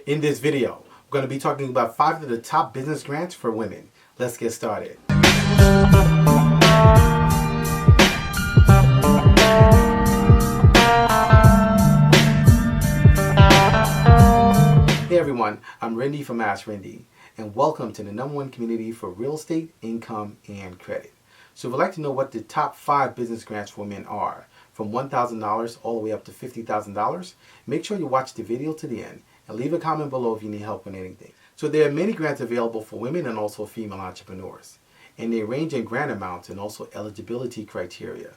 In this video, we're going to be talking about 5 of the top business grants for women. Let's get started. Hey everyone, I'm Rinde from AskRinde, and welcome to the #1 community for real estate, income, and credit. So if you'd like to know what the top 5 business grants for women are, from $1,000 all the way up to $50,000, make sure you watch the video to the end and leave a comment below if you need help with anything. So there are many grants available for women and also female entrepreneurs, and they range in grant amounts and also eligibility criteria.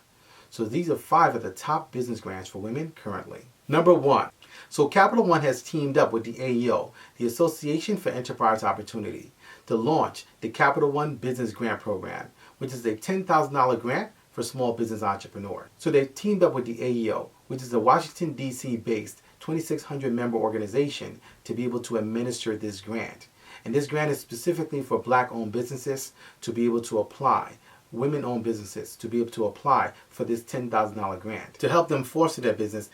So these are 5 of the top business grants for women currently. Number 1. So Capital One has teamed up with the AEO, the Association for Enterprise Opportunity, to launch the Capital One Business Grant Program, which is a $10,000 grant for small business entrepreneurs. So they've teamed up with the AEO, which is a Washington, D.C. based 2,600 member organization, to be able to administer this grant. And this grant is specifically for Black-owned businesses to be able to apply, women-owned businesses to be able to apply for this $10,000 grant to help them foster their business,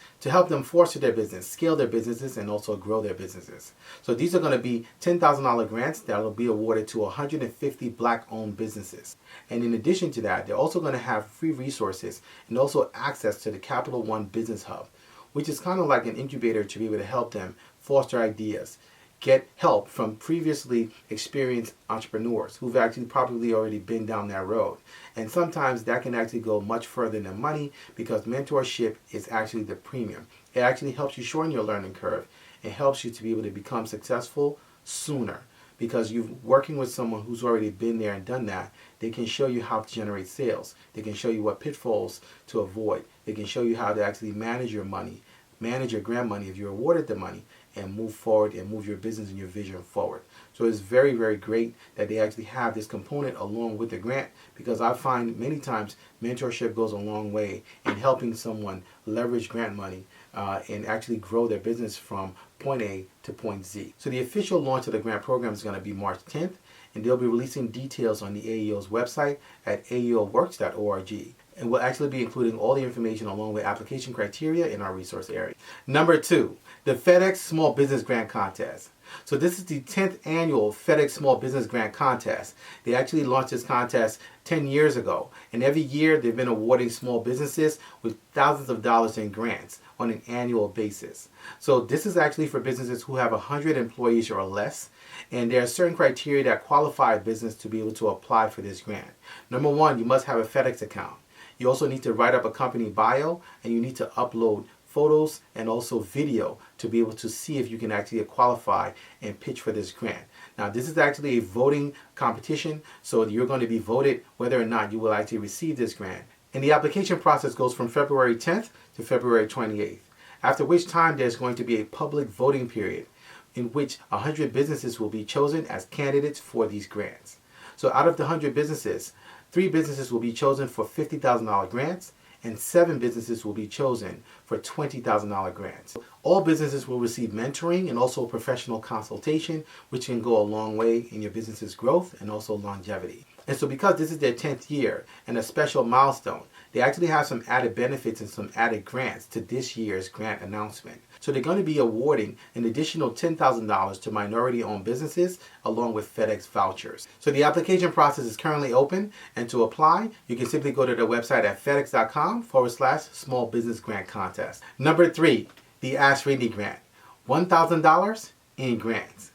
scale their businesses, and also grow their businesses. So these are going to be $10,000 grants that will be awarded to 150 Black-owned businesses. And in addition to that, they're also going to have free resources and also access to the Capital One Business Hub, which is kind of like an incubator to be able to help them foster ideas, get help from previously experienced entrepreneurs who've actually probably already been down that road. And sometimes that can actually go much further than money, because mentorship is actually the premium. It actually helps you shorten your learning curve. It helps you to be able to become successful sooner, because you're working with someone who's already been there and done that. They can show you how to generate sales. They can show you what pitfalls to avoid. They can show you how to actually manage your money, manage your grant money if you're awarded the money, and move forward and move your business and your vision forward. So it's very, very great that they actually have this component along with the grant, because I find many times mentorship goes a long way in helping someone leverage grant money and actually grow their business from point A to point Z. So the official launch of the grant program is going to be March 10th, and they'll be releasing details on the AEO's website at aeoworks.org. And we'll actually be including all the information along with application criteria in our resource area. Number 2, the FedEx Small Business Grant Contest. So this is the 10th annual FedEx Small Business Grant Contest. They actually launched this contest 10 years ago. And every year they've been awarding small businesses with thousands of dollars in grants on an annual basis. So this is actually for businesses who have 100 employees or less. And there are certain criteria that qualify a business to be able to apply for this grant. Number 1, you must have a FedEx account. You also need to write up a company bio, and you need to upload photos and also video to be able to see if you can actually qualify and pitch for this grant. Now, this is actually a voting competition, so you're going to be voted whether or not you will actually receive this grant. And the application process goes from February 10th to February 28th, after which time there's going to be a public voting period in which 100 businesses will be chosen as candidates for these grants. So out of the 100 businesses, 3 businesses will be chosen for $50,000 grants, and 7 businesses will be chosen for $20,000 grants. All businesses will receive mentoring and also professional consultation, which can go a long way in your business's growth and also longevity. And so because this is their 10th year and a special milestone, they actually have some added benefits and some added grants to this year's grant announcement. So they're going to be awarding an additional $10,000 to minority-owned businesses along with FedEx vouchers. So the application process is currently open, and to apply, you can simply go to their website at fedex.com/small business grant contest. Number 3, the AskRinde grant, $1,000 in grants.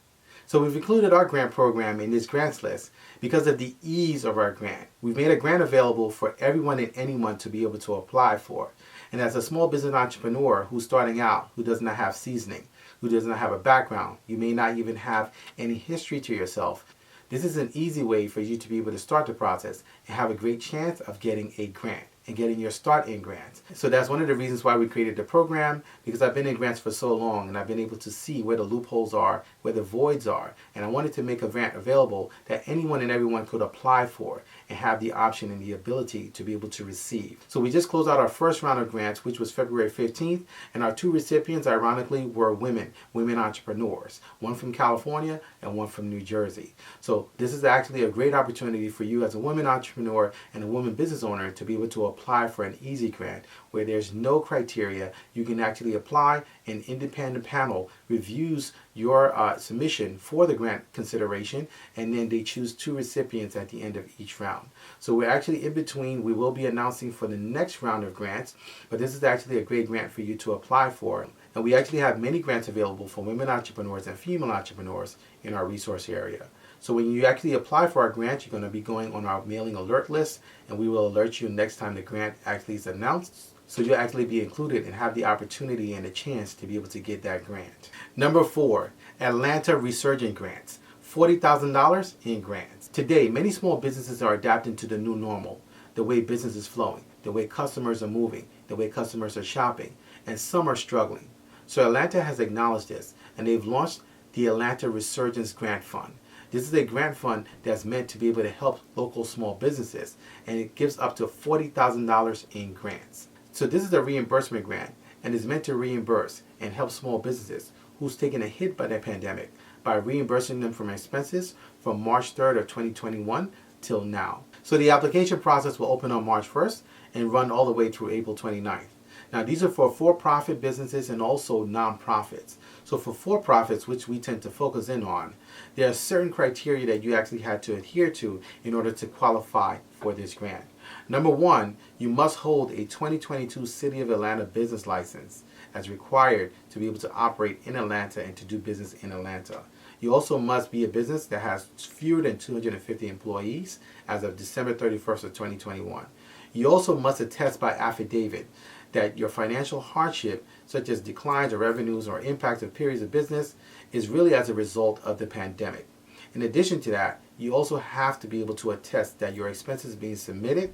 So we've included our grant program in this grants list because of the ease of our grant. We've made a grant available for everyone and anyone to be able to apply for. And as a small business entrepreneur who's starting out, who does not have seasoning, who does not have a background, you may not even have any history to yourself, this is an easy way for you to be able to start the process and have a great chance of getting a grant and getting your start in grants. So that's one of the reasons why we created the program, because I've been in grants for so long and I've been able to see where the loopholes are, where the voids are, and I wanted to make a grant available that anyone and everyone could apply for and have the option and the ability to be able to receive. So we just closed out our first round of grants, which was February 15th, and our 2 recipients, ironically, were women entrepreneurs, one from California and one from New Jersey. So this is actually a great opportunity for you as a woman entrepreneur and a woman business owner to be able to apply for an easy grant where there's no criteria. You can actually apply, an independent panel reviews your submission for the grant consideration, and then they choose 2 recipients at the end of each round. So we're actually in between. We will be announcing for the next round of grants, but this is actually a great grant for you to apply for. And we actually have many grants available for women entrepreneurs and female entrepreneurs in our resource area. So when you actually apply for our grant, you're going to be going on our mailing alert list, and we will alert you next time the grant actually is announced. So you'll actually be included and have the opportunity and the chance to be able to get that grant. Number 4, Atlanta Resurgence grants. $40,000 in grants. Today, many small businesses are adapting to the new normal, the way business is flowing, the way customers are moving, the way customers are shopping, and some are struggling. So Atlanta has acknowledged this, and they've launched the Atlanta Resurgence Grant Fund. This is a grant fund that's meant to be able to help local small businesses, and it gives up to $40,000 in grants. So this is a reimbursement grant, and is meant to reimburse and help small businesses who's taken a hit by the pandemic by reimbursing them from expenses from March 3rd of 2021 till now. So the application process will open on March 1st and run all the way through April 29th. Now these are for-profit businesses and also nonprofits. So for for-profits, which we tend to focus in on, there are certain criteria that you actually had to adhere to in order to qualify for this grant. Number 1, you must hold a 2022 City of Atlanta business license as required to be able to operate in Atlanta and to do business in Atlanta. You also must be a business that has fewer than 250 employees as of December 31st of 2021. You also must attest by affidavit that your financial hardship, such as declines of revenues or impacts of periods of business, is really as a result of the pandemic. In addition to that, you also have to be able to attest that your expenses being submitted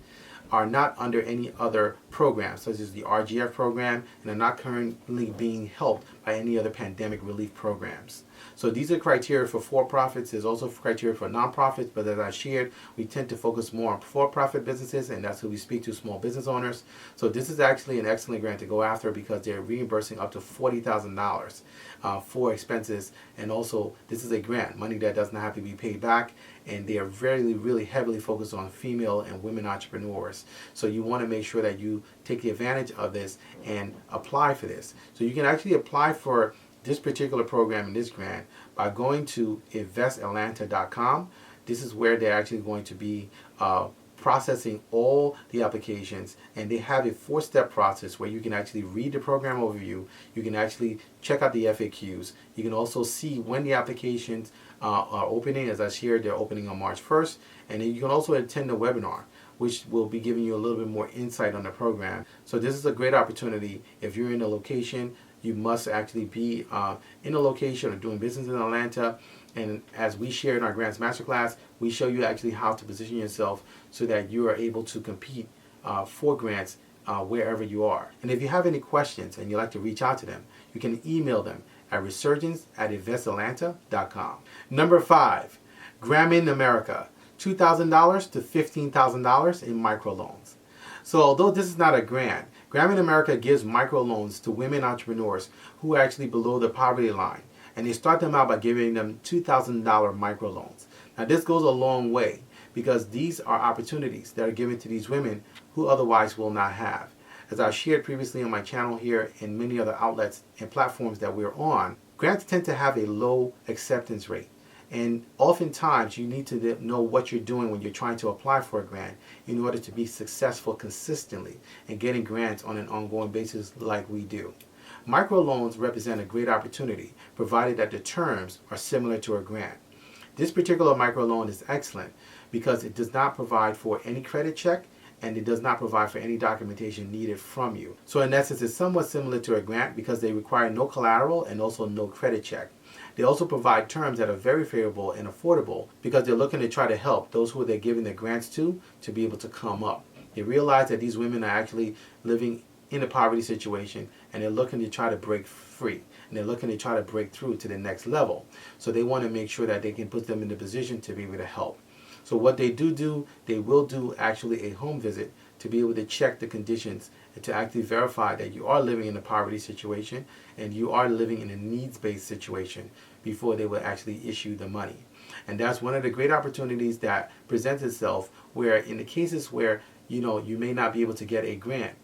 are not under any other program, such as the RGF program, and are not currently being helped by any other pandemic relief programs. So these are criteria for for-profits. There's also criteria for nonprofits, but as I shared, we tend to focus more on for-profit businesses, and that's who we speak to, small business owners. So this is actually an excellent grant to go after because they're reimbursing up to $40,000 for expenses, and also this is a grant, money that does not have to be paid back, and they are really heavily focused on female and women entrepreneurs. So you want to make sure that you take advantage of this and apply for this. So you can actually apply for this particular program and this grant by going to investatlanta.com. This is where they're actually going to be processing all the applications, and they have a 4-step process where you can actually read the program overview, you can actually check out the FAQs, you can also see when the applications are opening. As I shared, they're opening on March 1st, and then you can also attend the webinar, which will be giving you a little bit more insight on the program. So this is a great opportunity. If you're in a location, you must actually be in a location or doing business in Atlanta. And as we share in our Grants Masterclass, we show you actually how to position yourself so that you are able to compete for grants wherever you are. And if you have any questions and you'd like to reach out to them, you can email them at resurgence@investatlanta.com. Number 5, Gramin America, $2,000 to $15,000 in microloans. So although this is not a grant, Gramin America gives microloans to women entrepreneurs who are actually below the poverty line, and they start them out by giving them $2,000 microloans. Now this goes a long way because these are opportunities that are given to these women who otherwise will not have. As I shared previously on my channel here and many other outlets and platforms that we're on, grants tend to have a low acceptance rate. And oftentimes you need to know what you're doing when you're trying to apply for a grant in order to be successful consistently and getting grants on an ongoing basis like we do. Microloans represent a great opportunity provided that the terms are similar to a grant. This particular microloan is excellent because it does not provide for any credit check, and it does not provide for any documentation needed from you. So in essence, it's somewhat similar to a grant because they require no collateral and also no credit check. They also provide terms that are very favorable and affordable because they're looking to try to help those who they're giving their grants to be able to come up. They realize that these women are actually living in a poverty situation, and they're looking to try to break free, and they're looking to try to break through to the next level. So they want to make sure that they can put them in the position to be able to help. So what they do, they will do actually a home visit to be able to check the conditions and to actually verify that you are living in a poverty situation and you are living in a needs-based situation before they will actually issue the money. And that's one of the great opportunities that presents itself where in the cases where you may not be able to get a grant.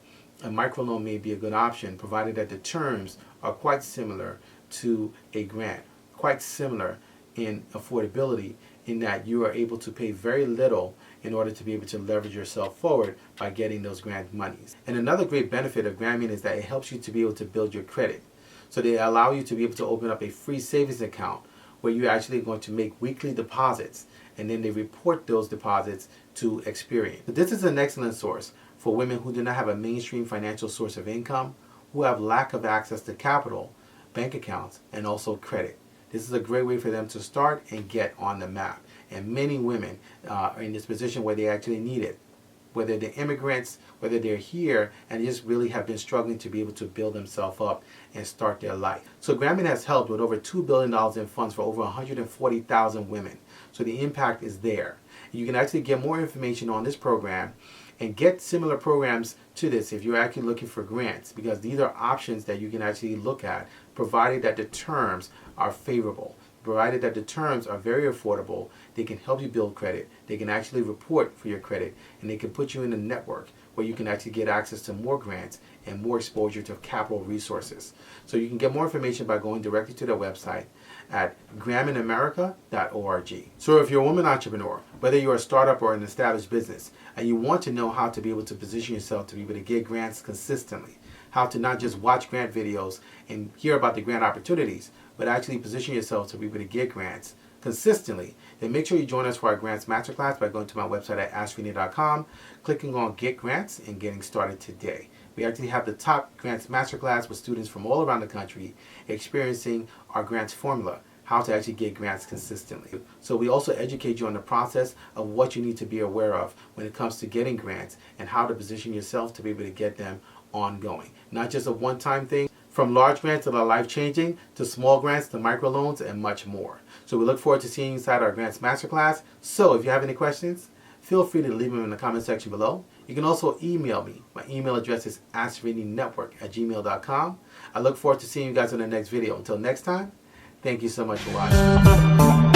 A microloan may be a good option, provided that the terms are quite similar to a grant, quite similar in affordability, in that you are able to pay very little in order to be able to leverage yourself forward by getting those grant monies. And another great benefit of Gramin is that it helps you to be able to build your credit. So they allow you to be able to open up a free savings account where you're actually going to make weekly deposits, and then they report those deposits to Experian. But this is an excellent source for women who do not have a mainstream financial source of income, who have lack of access to capital, bank accounts, and also credit. This is a great way for them to start and get on the map. And many women are in this position where they actually need it. Whether they're immigrants, whether they're here, and just really have been struggling to be able to build themselves up and start their life. So Gramin has helped with over $2 billion in funds for over 140,000 women. So the impact is there. You can actually get more information on this program and get similar programs to this if you're actually looking for grants, because these are options that you can actually look at, provided that the terms are favorable. Provided that the terms are very affordable, they can help you build credit, they can actually report for your credit, and they can put you in a network where you can actually get access to more grants and more exposure to capital resources. So you can get more information by going directly to their website at graminamerica.org. So if you're a woman entrepreneur, whether you're a startup or an established business, and you want to know how to be able to position yourself to be able to get grants consistently, how to not just watch grant videos and hear about the grant opportunities, but actually position yourself to be able to get grants consistently, then make sure you join us for our Grants Masterclass by going to my website at AskRinde.com, clicking on Get Grants, and getting started today. We actually have the top Grants Masterclass with students from all around the country experiencing our grants formula, how to actually get grants consistently. So we also educate you on the process of what you need to be aware of when it comes to getting grants and how to position yourself to be able to get them ongoing. Not just a one-time thing, from large grants that are life-changing to small grants to microloans and much more. So we look forward to seeing you inside our Grants Masterclass. So if you have any questions, feel free to leave them in the comment section below. You can also email me. My email address is askrindenetwork@gmail.com. I look forward to seeing you guys in the next video. Until next time, thank you so much for watching.